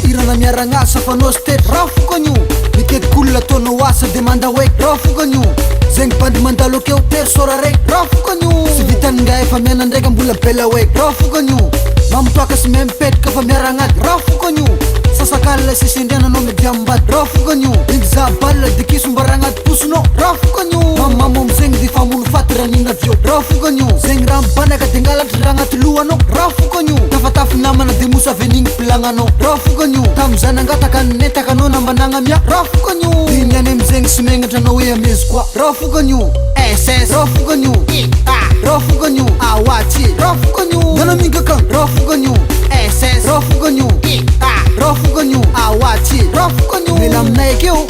Irana miarangasa fanao state rafokonio mitety kolona ataonao asa de manda hoe rafokonio zegny bandy mandalo akeo tery sora raiky rafokonio sy vitany nga efa miana ndraiky mbola bela hoe rafokonio mamitoaka sy memipetraka fa miaragnaty rafokonio sasakala sisendriananao mety ambady rafokonio ingy zabalina de kisombaragnaty posonao rafokonio mamamo amizegny de famolo faty ranina avyo rafokonio zegny raha mibanaka de ngalatry raha agnaty lohanao rafokonio tafatafy namana de mosa avenigny pilagnanao rafokonio tamizany angataka nentaka anao nambanagna mia rafokonio inyany amizegny sy megnatranao hoe amezy koa rafokonio SS rafokonio rafokonio awaty rafokonio nanamingaka rafokonio SS rafokonio rafokonio awaty rafokonio mila aminay akeo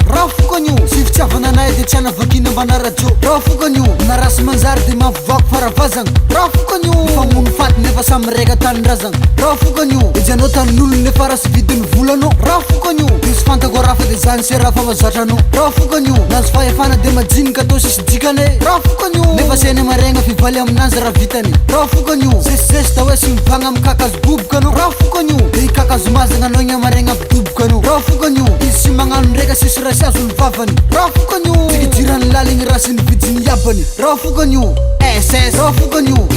rafokonio sy fitiavana anay de tsy anavakina ambana radio rafokonio narasy manjary de mavovako faravazagna rafokonio famono faty nefa samy raika tanindrazagna rafokonio ijanao tanin'olo nefa rasy vidiny volanao rafokonio de sy fantako rafa de zany se raha fa mazatranao rafokonio nazo fahefana de majinika atao sisy dikane rafokonio nefa seny maregna fivaly aminazy raha vitany rafokonio zesizesy ta hoe sy mivagna amy kakazo boboka anao rafokonio de ikakazo mazagna anao igny amaregna apidoboka anao rafokonio izy sy magnano ndraika sisy raha sy azony vavany rafokonio tikidirany laligny raha sy nividiny iabany rafokonio SS rafokonio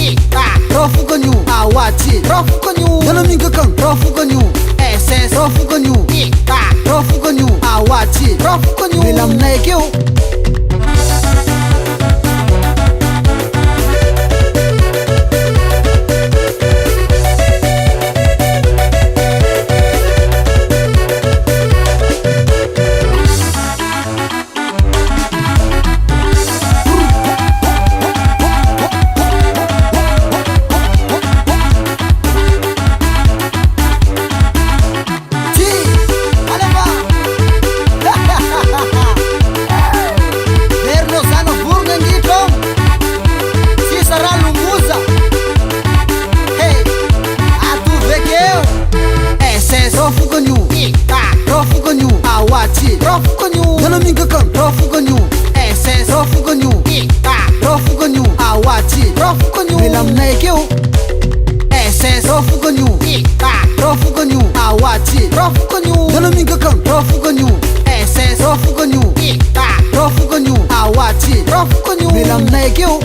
rafokonio awaty rafokonio nanamingaka rafokonio SS rafokonio rafokonio awaty rafokonio mila aminay akeo rafokonio awaty rafokonio nanamingaka rafokonio SS rafokonio rafokonio awaty rafokonio mila aminay akeo SS rafokonio rafokonio awaty rafokonio nanamingaka rafokonio SS rafokonio rafokonio awaty rafokonio mila aminay akeo